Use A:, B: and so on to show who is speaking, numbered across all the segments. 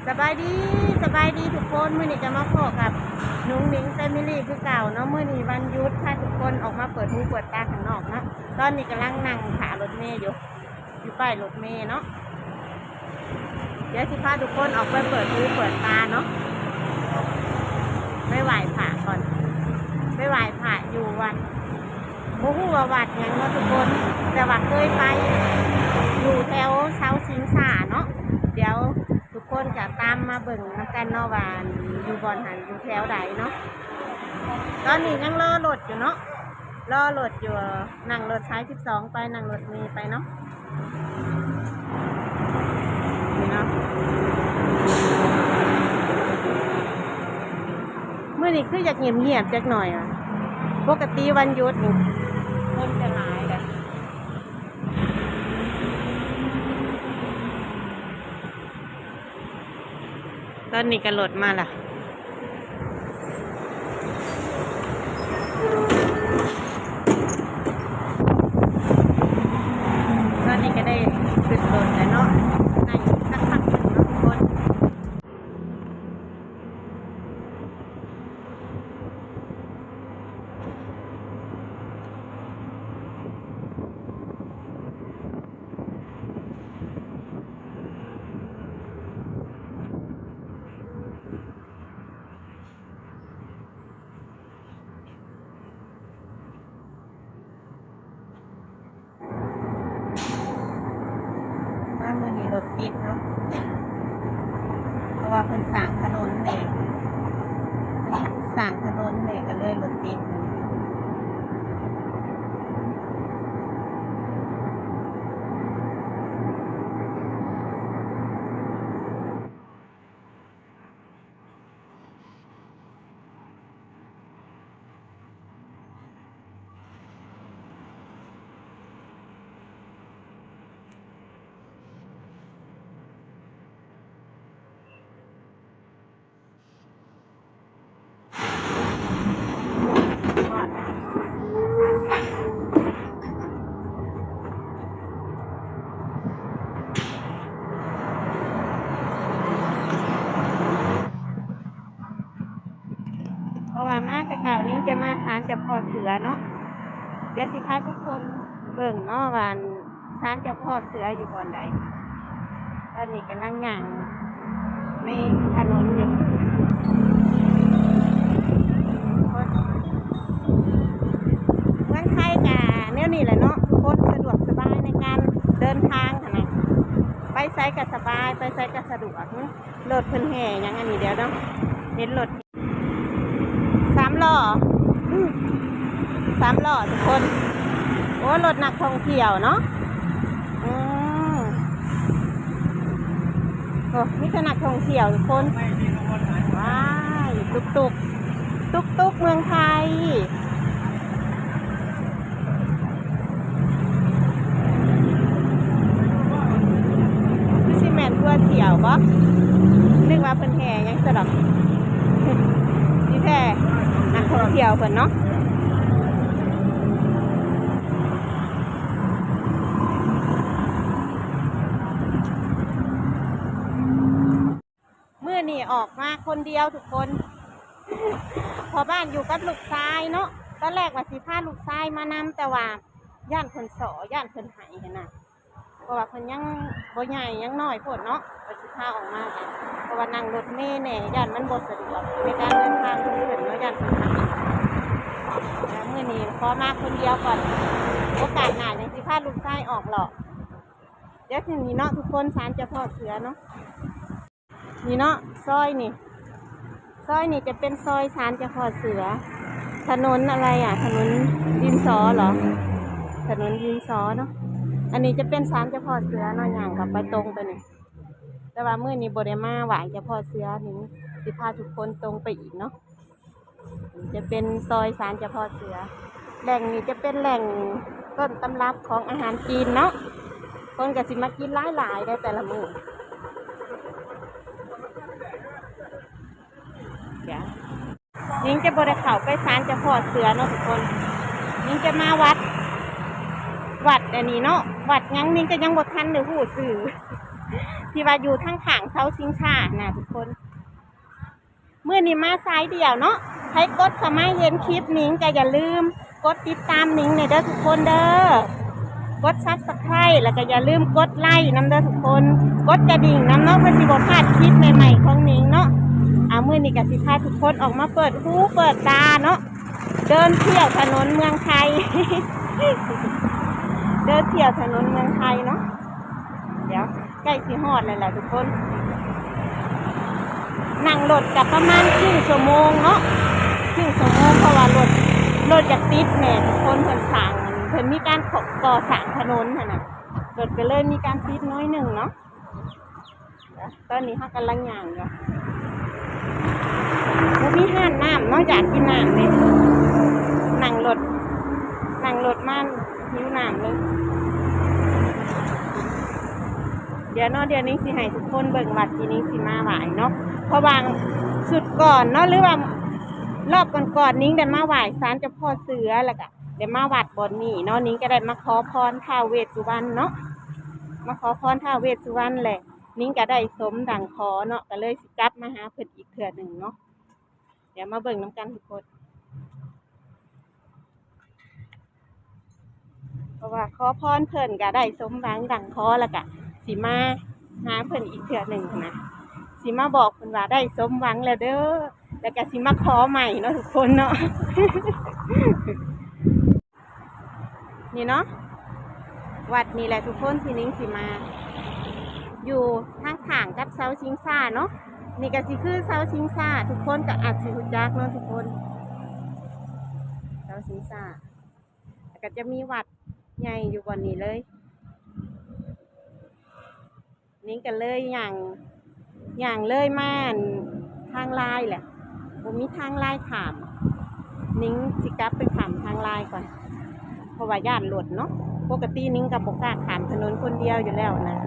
A: สบายดีสบายดีทุกคนมื้อนี้จะมาพบกับนุ้งนิ้งแฟมิลี่คือเก่าเนาะมื้อนี้วันหยุดถ้าทุกคนออกมาเปิดหูเปิดตาข้างนอกเนาะตอนนี้กำลังนั่งขารถเมล์อยู่ป้ายรถเมล์เนาะเดี๋ยวสิพาทุกคนออกไปเปิดหูเปิดตาเนาะไปไหว้พระก่อนไปไหว้พระอยู่วัดบ่ฮู้ว่าวัดหยังเนาะทุกคนแต่ว่าเคยไปอยู่แถวเสาสิงสาเนาะเดี๋ยวทุกคนจะตามมาเบิ่งน้ำกันเนาะว่าอยู่บอนหันอยู่แถวใดเนาะตอนนี้ยังรอรถอยู่เนาะรอรถอยู่นั่งรถสาย12ไปนั่งรถเมล์ไปเนาะนี่เนาะเมื่อนี้คืออยากเงียบๆจักหน่อยอ่ะปกติวันหยุดนี่คนจะหลายกันตอนนี้ก็รถมาล่ะตอนนี้ก็ได้ขึ้นรถแล้วเนาะนั่งสักพักหนึ่งเนาะทุกคนว่ามื้อนี้รถติดเนาะเพราะว่าเพิ่นสร้างถนนแหน่ก็เลยรถติดเพราะว่ามากแต่ข่าวนี้จะมาทานจะพอเสือเนาะเดี๋ยวสิพาทุกคนเบิ่งเนาะว่าทานจะพอเสืออยู่บ่อนใดตอนนี้กำลังย่างในถนนอยู่เมืองไทยกะเนี่ยนี่แหละเนาะทุกคนสะดวกสบายในการเดินทางค่ะนะไปไซก็สบายไปไซก็สะดวกรถเพิ่นแห่ยังอันนี้เดี๋ยวเนาะเห็นรถ3 ล้อ3 ล้อทุกคนโอ้รถนักท่องเที่ยวเนาะโอ้นี่คือนักท่องเที่ยวทุกคนว้ายตุกเมืองไทยพี่ซิแมนทั่วเที่ยวบ่นึกว่าเป็นแห่ยังสะดอกนี่แท้นักท่องเที่ยวเพิ่นเนาะมื้อนี้ออกมาคนเดียวทุกคนพอบ้านอยู่กับลูกชายเนาะตอนแรกว่าสิพาลูกชายมานำแต่ว่าย่านเพิ่นย่านเพิ่นหายเห็นน่ะเพราะว่าเพิ่นยังบ่ใหญ่ยังน้อยโพดเนาะว่าสิพาออกมากันเพราะว่านั่งรถเมล์แน่ย่านมันบ่สะดวกในการเดินทางเพิ่นเนาะย่านเพิ่นหายแล้วมื้อนี้ขอมาคนเดียวก่อนโอกาสหน้าจังสิพาลูกชายออกหรอกเดี๋ยวทีนี้เนาะทุกคนศาลเจ้าพ่อเสือเนาะนี่เนาะซอยนี่จะเป็นซอยศาลเจ้าพ่อเสือถนนอะไรอ่ะถนนดินสอเหรอถนนดินสอเนาะอันนี้จะเป็นศาลเจ้าพ่อเสือเนาะอย่างกับไปตรงไปนี่แต่ว่ามื้อนี้บ่ได้มาไหว้เจ้าพ่อเสือนี่สิพาทุกคนตรงไปอีกเนาะจะเป็นซอยศาลเจ้าพ่อเสือแหล่งนี้จะเป็นแหล่งต้นตำรับของอาหารจีนเนาะคนก็สิมากินหลายๆได้แต่ละมื้อนิ้งจะบริเข้าไปศาลเจ้าพ่อเสือเนาะทุกคนนิ้งจะมาวัดอันนี้เนาะวัดยังนิ้งจะยังบ่ทันได้ฮู้ชื่อ ที่ว่าอยู่ทั้งข้างเสาชิงช้านะทุกคนเมื่อนี้มาซ้ายเดียวเนาะให้กดเข้ามาเห็นคลิปนิ้งก็อย่าลืมกดติดตามนิ้งในเด้อทุกคนเด้อกดซับสไครต์แล้วก็อย่าลืมกดไลค์น้ำเด้อทุกคนกดกระดิ่งน้ำเนาะเพื่อสิบ่พลาดคลิปใหม่ๆของนิ้งเนาะมื้อนี้ก็สิพาทุกคนออกมาเปิดหูเปิดตาเนาะเดินเที่ยวถนนเมืองไทย เดินเที่ยวถนนเมืองไทยเนาะเดี๋ยวใกล้สิฮอดเลยแหละทุกคนนั่งรถกับประมาณครึ่งชั่วโมงเนาะครึ่งชั่วโมงเพราะว่ารถจะติดแน่ทุกคนเพิ่นสร้างเพิ่นมีการก่อสร้างถนนน่ะรถก็เลยมีการติดน้อยหนึ่งเนาะตอนนี้เขากำลังย่างอยู่แล้วมีห้านน้ำนอกจากกินน้ำเลยนั่งรถมาหิวน้ำเลยเดี๋ยวนี้สิให้ทุกคนเบิ่งวัดที่นี้สิมาไหวเนาะเพราะวางสุดก่อนเนาะหรือว่ารอบก่อนนิ้งได้มาไหวศาลเจ้าพ่อเสือแล้วก็ได้มาวัดบนนี้เนาะนิ้งก็ได้มาขอพรท้าวเวสสุวรรณเนาะมาขอพรท้าวเวสสุวรรณแหละนิ้งก็ได้สมดังขอเนาะก็เลยสิกลับมาหาเพิ่นอีกเทื่อหนึ่งเนาะเดี๋ยวมาเบิ่งน้ำกันทุกคนเพราะว่าขอพรเพิ่นก็ได้สมหวังดังขอแล้วก็สิมาหาเพิ่นอีกเทื่อหนึ่งนะสิมาบอกเพิ่นว่าได้สมหวังแล้วเด้อแล้วก็สิมาขอใหม่เนาะทุกคนเนาะ นี่เนาะวัดนี่แหละทุกคนที่นิ้งสิมาอยู่ทางข้างกับเสาชิงช้าเนาะนี่ก็สิคือเสาชิงช้าทุกคนก็อาจสิรู้จักเนาะทุกคนเสาชิงช้าก็จะมีวัดใหญ่อยู่บนนี้เลยนิ้งก็เลยอย่างเลยมาทางลายแหละผมมีทางลายขามนิ้งสิกลับไปขามทางลายก่อนเพราะว่าย่านหลดเนาะปกตินิ้งกับบอกกล้าขามถนนคนเดียวอยู่แล้วนะ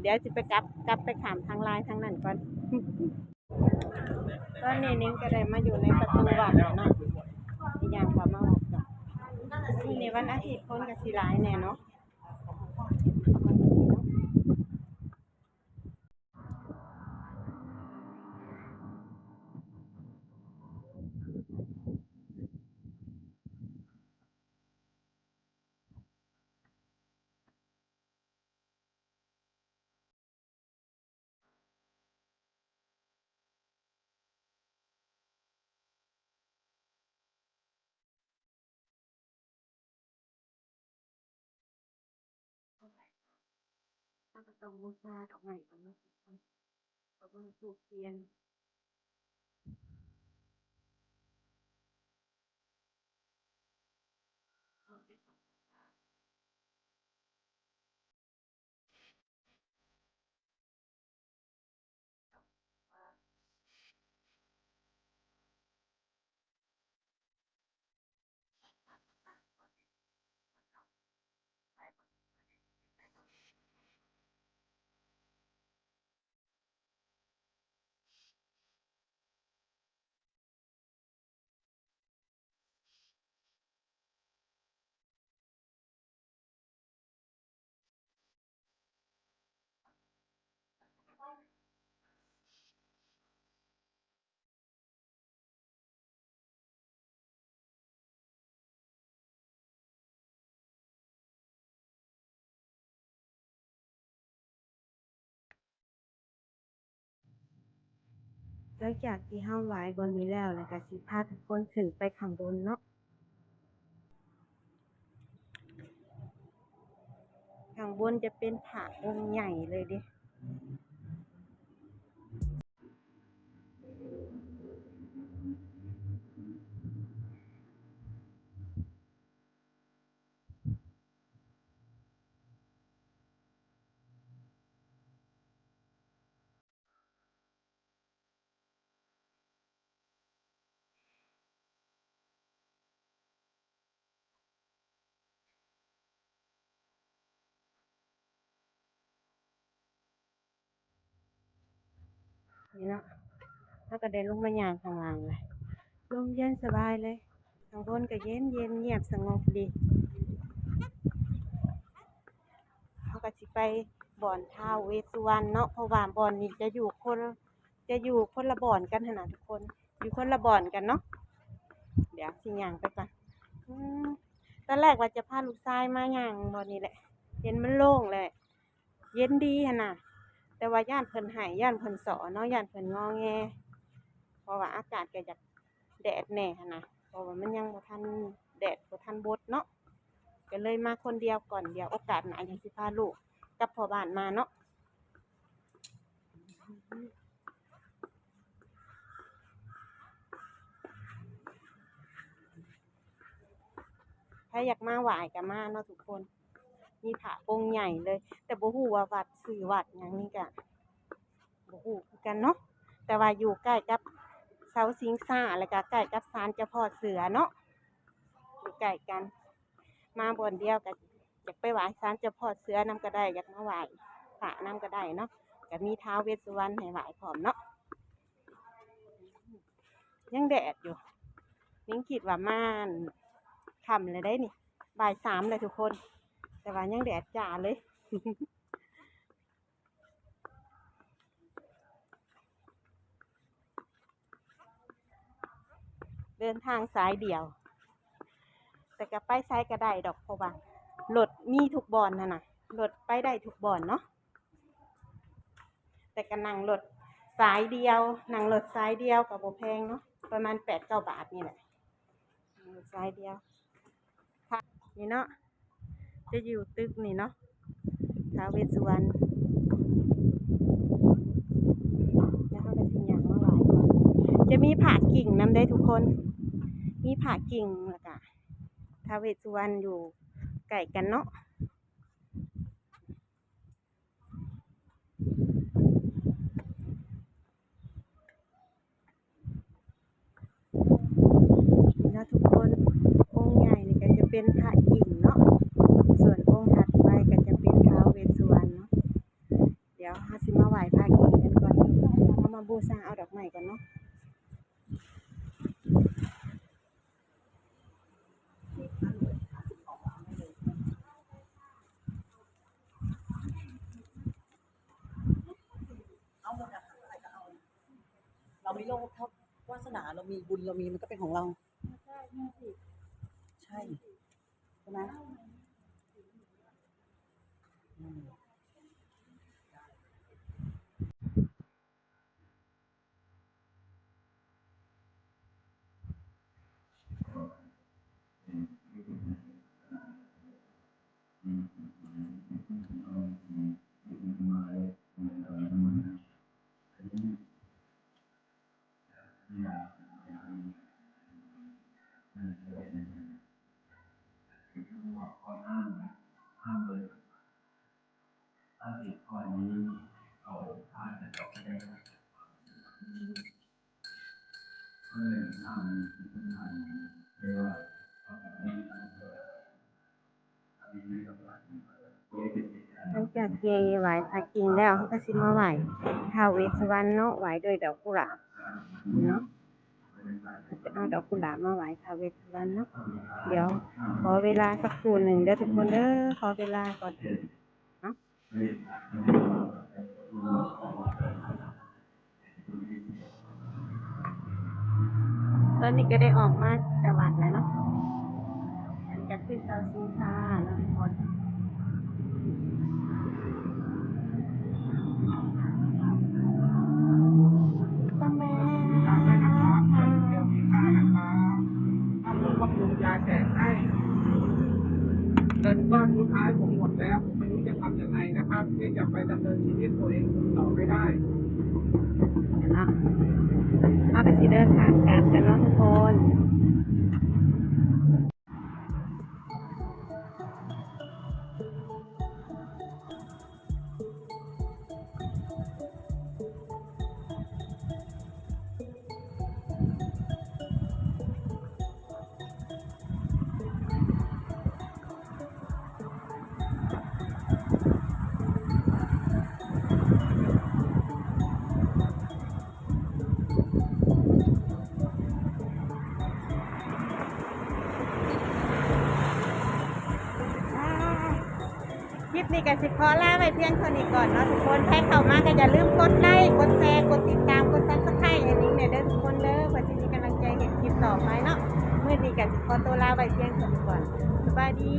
A: เดี๋ยวจะไปกลับไปขามทางลายทางนั้นก่อน ตอนนี้นิ้งก็ได้มาอยู่ในประตูวัดเนาะอีกอย่างกว่ามาวัดก่อนนี่ในวันอาทิตย์คนกับสีหลายแน่เนาะก็ต้องบูชาดอกไม้ก่อนเนาะก็ต้องถูกเทียนหลังจากที่ห้าไหว้บนนี้แล้วก็สิพาทุกคนขึ้นไปข้างบนเนาะข้างบนจะเป็นพระองค์ใหญ่เลยดินี่เนาะแล้วก็ได้ลงมาย่างข้างล่างเลยลมเย็นสบายเลยข้างบนก็เย็นเงียบสงบดีเขาก็สิไป บ่อนท้าวเวสสุวรรณเนาะเพราะว่าบ่อนนี้จะอยู่คนละบ่อนกันหั่นน่ะทุกคนอยู่คนละบ่อนกันเนาะเดี๋ยวสิย่างไปก่อนอืมตอนแรกว่าจะพาลูกชายมาย่างบ่อนนี้แหละเห็นมันโล่งเลยเย็นดีหั่นน่ะแต่ว่าย่านเพิ่นให้ย่านเพิ่นสอเนาะย่านเพิ่นงอแงเพราะว่าอากาศก็อยากแดดแน่หั่นน่ะเพราะว่ามันยังบ่ทันแดดบ่ทันบดเนาะก็เลยมาคนเดียวก่อนเดี๋ยวโอกาสหน้ายังสิพาลูกกับพ่อบ้านมาเนาะถ้าอยากมาไหว้ก็มาเนาะทุกคนมีผาองค์ใหญ่เลยแต่บ่ฮู้ว่าวัดชื่อวัดหยังนี่ก็บ่ฮู้คือกันเนาะแต่ว่าอยู่ใกล้กับเสาสิงซ่าแล้วก็ใกล้กับศาลเจ้าพ่อเสือเนาะอยู่ใกล้กันมาบ่อนเดียวก็อยากไปไหว้ศาลเจ้าพ่อเสือนำก็ได้อยากมาไหว้พระนำก็ได้เนาะก็มีท้าวเวสสุวรรณให้ไหว้พร้อมเนาะยังแดดอยู่นิ้งคิดว่าม่านค่ำเลยได้นี่บ่าย3เลยทุกคนแต่ว่ายังแดดจ้าเลย เดินทางสายเดียวแต่ก็ไปไสก็ได้ดอกเพราะว่ารถมีทุกบ่อนน่ะนะรถไปได้ทุกบ่อนเนาะแต่ก็นั่งรถสายเดียวนั่งรถสายเดียวก็บ่แพงเนาะประมาณ8-9 บาทนี่แหละนั่งรถสายเดียวค่ะนี่เนาะจะอยู่ตึกนี่เนาะท้าวเวสสุวรรณแล้วเขาก็สิย่างมาไหว้ก่อนจะมีผากิ่งนำได้ทุกคนมีผากิ่งแล้วก็ท้าวเวสสุวรรณอยู่ใกล้กันเนาะนี่นะทุกคนองค์ใหญ่นี่ก็จะเป็นผากิ่งเนาะส่วนองค์ถัดไปก็จะเป็นท้าวเวสสุวรรณเนาะเดี๋ยวเราสิมาไหว้ผากิ่งกันก่อนเอามาบูชาเอาดอกไม้ก่อนเนาะ
B: เอาหมดอะค่ะอะไรก็เอาเรามีโลกเท่าวาสนาเรามีบุญเรามีมันก็เป็นของเราใช่ใช่ไหมอืมหลังจากที่ไหว้พระกิ่งแล้วเขาก็สิมาไหว้ท้าวเวสสุวรรณเนาะไหว้ด้วยดอกกุหลาบเนาะจะเอาดอกกุหลาบมาไหว้ท้าวเวสสุวรรณเนาะเดี๋ยวขอเวลาสักครู่หนึ่งเด้อทุกคนเด้อขอเวลาก่อนเนาะตอนนี้ก็ได้ออกมาจากวัดแล้วเนาะจากที่เสาสิงซ่าแล้วทุกคน
C: ยาแก้ไข้เงินก้อนสุดท้ายผมหมดแล้วผมไม่รู้จะทำยังไงนะครับที่จะไปดำเนินชีวิตตัวเองต่อไม่ได้
A: เนาะเอาไปสิเดินทางกลับกันเนาะทุกคน นี่ก็สิขอลาไว้เพียงเท่านี้ก่อนเนาะทุกคนใครเข้ามาก็อย่าลืมกดไลค์กดแชร์กดติดตามกด Subscribe อย่างนี้เนี่ยเด้อทุกคนเด้อเพื่อจะมีกำลังใจเห็นคลิปต่อไปเนาะมื้อนี้ก็สิขอตัวลาไว้เพียงเท่านี้ก่อนสบายดี